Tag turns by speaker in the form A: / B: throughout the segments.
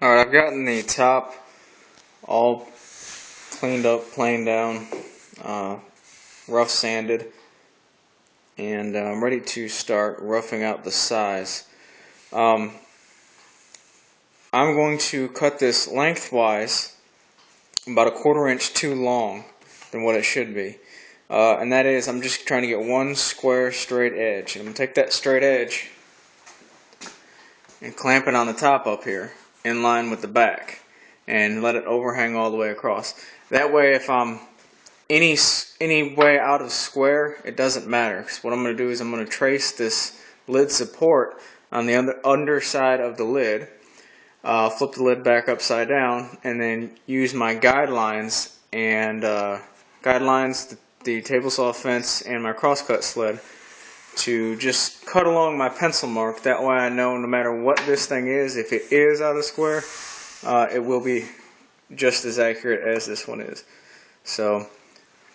A: Alright, I've gotten the top all cleaned up, planed down, rough sanded, and I'm ready to start roughing out the sides. I'm going to cut this lengthwise about a 1/4 inch too long than what it should be. And that is, I'm just trying to get one square straight edge. And I'm going to take that straight edge and clamp it on the top up here in line with the back and let it overhang all the way across. That way if I'm any way out of square, it doesn't matter, because what I'm going to do is I'm going to trace this lid support on the underside of the lid, flip the lid back upside down, and then use my guidelines and the table saw fence and my crosscut sled to just cut along my pencil mark. That way I know no matter what this thing is, if it is out of square, it will be just as accurate as this one is. So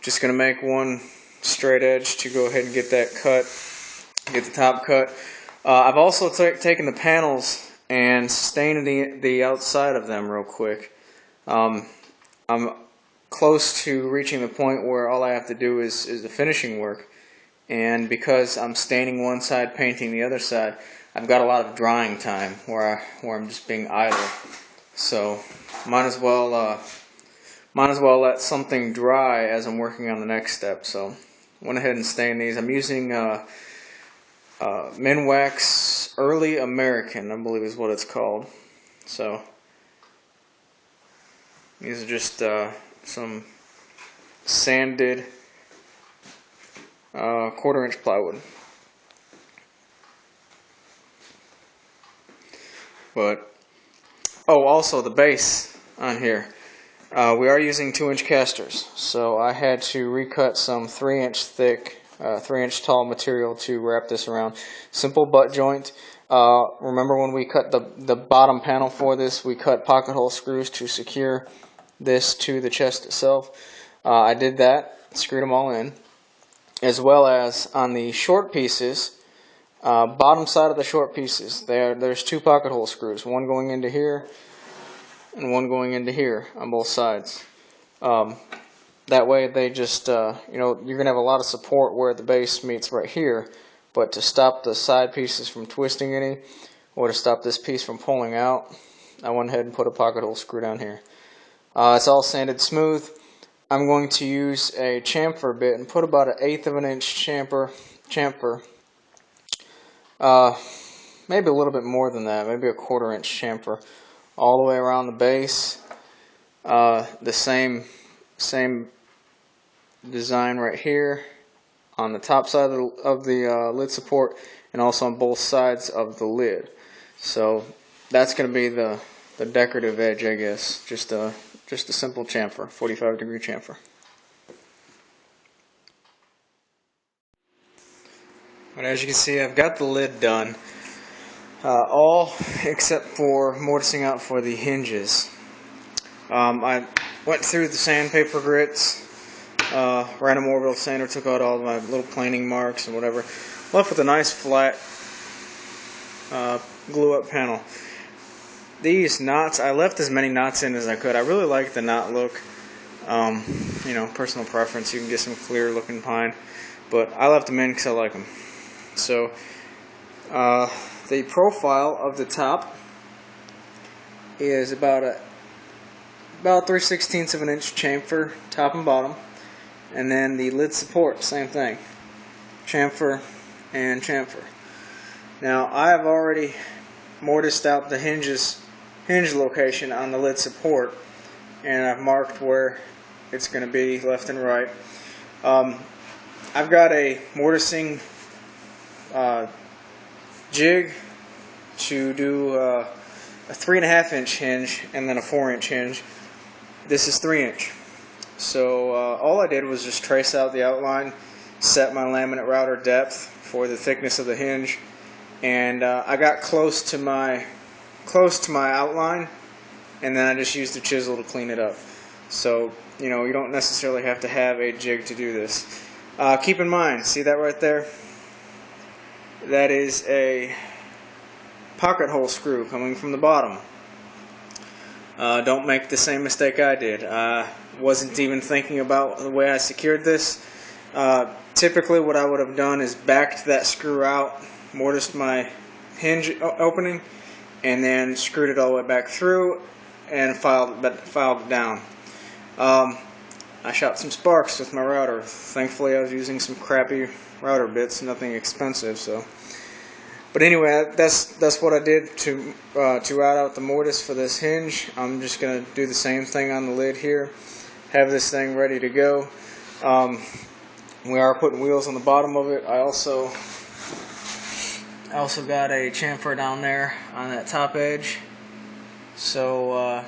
A: just going to make one straight edge to go ahead and get that cut, get the top cut. I've also taken the panels and stained the outside of them real quick. I'm close to reaching the point where all I have to do is the finishing work. And because I'm staining one side, painting the other side, I've got a lot of drying time where I'm just being idle. So might as well let something dry as I'm working on the next step. So went ahead and stained these. I'm using Minwax Early American, I believe is what it's called. So these are just some sanded 1/4 inch plywood. But also the base on here. We are using 2-inch casters, so I had to recut some 3-inch thick, 3-inch tall material to wrap this around. Simple butt joint. Remember when we cut the bottom panel for this, we cut pocket hole screws to secure this to the chest itself. I did that, screwed them all in, as well as on the short pieces, bottom side of the short pieces, there's 2 pocket hole screws, one going into here and one going into here on both sides. That way they just, you're going to have a lot of support where the base meets right here, but to stop the side pieces from twisting any, or to stop this piece from pulling out, I went ahead and put a pocket hole screw down here. It's all sanded smooth. I'm going to use a chamfer bit and put about 1/8 of an inch chamfer, maybe a little bit more than that, maybe a 1/4 inch chamfer, all the way around the base. The same design right here on the top side of the lid support, and also on both sides of the lid. So that's going to be the decorative edge, I guess. Just a simple chamfer, 45-degree chamfer. But as you can see, I've got the lid done, all except for mortising out for the hinges. I went through the sandpaper grits, ran a Morville sander, took out all my little planing marks and whatever, left with a nice flat glue-up panel. These knots, I left as many knots in as I could. I really like the knot look. Personal preference. You can get some clear looking pine, but I left them in because I like them. So the profile of the top is about 3/16 of an inch chamfer, top and bottom, and then the lid support, same thing, chamfer and chamfer. Now I have already mortised out the hinge location on the lid support, and I've marked where it's going to be left and right. I've got a mortising jig to do a 3.5 inch hinge and then a 4-inch hinge. This is 3-inch. So all I did was just trace out the outline, set my laminate router depth for the thickness of the hinge, and I got close to my outline, and then I just used the chisel to clean it up. So you don't necessarily have to have a jig to do this. Keep in mind, see that right there? That is a pocket hole screw coming from the bottom. Don't make the same mistake I did. I wasn't even thinking about the way I secured this. Typically what I would have done is backed that screw out, mortised my hinge opening, and then screwed it all the way back through and filed it down. I shot some sparks with my router. Thankfully I was using some crappy router bits, nothing expensive. But anyway, that's what I did to route out the mortise for this hinge. I'm just going to do the same thing on the lid here. Have this thing ready to go. We are putting wheels on the bottom of it. I also got a chamfer down there on that top edge. So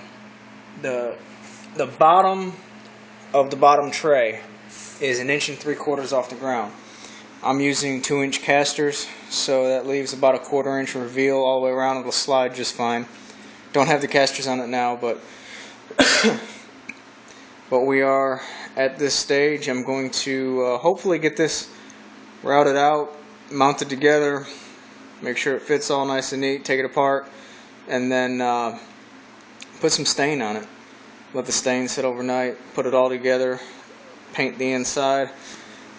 A: the bottom of the bottom tray is 1 3/4 inches off the ground. I'm using 2-inch casters, so that leaves about a 1/4 inch reveal all the way around. It'll slide just fine. Don't have the casters on it now, but but we are at this stage. I'm going to hopefully get this routed out, mounted together, make sure it fits all nice and neat, take it apart, and then put some stain on it. Let the stain sit overnight, put it all together, paint the inside,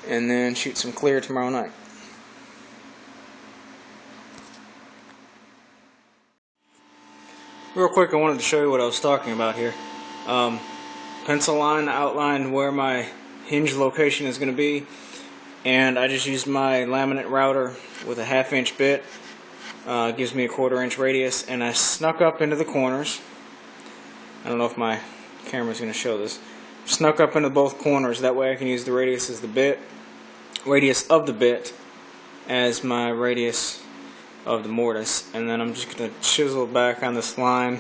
A: and then shoot some clear tomorrow night. Real quick, I wanted to show you what I was talking about here. Pencil line outlined where my hinge location is going to be, and I just used my laminate router with a 1/2 inch bit. Gives me a 1/4 inch radius, and I snuck up into the corners. I don't know if my camera's going to show this. Snuck up into both corners, that way I can use the radius of the bit as my radius of the mortise, and then I'm just going to chisel back on this line,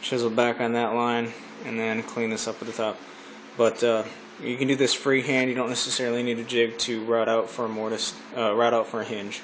A: chisel back on that line, and then clean this up at the top. But you can do this freehand. You don't necessarily need a jig to route out for a mortise, route out for a hinge.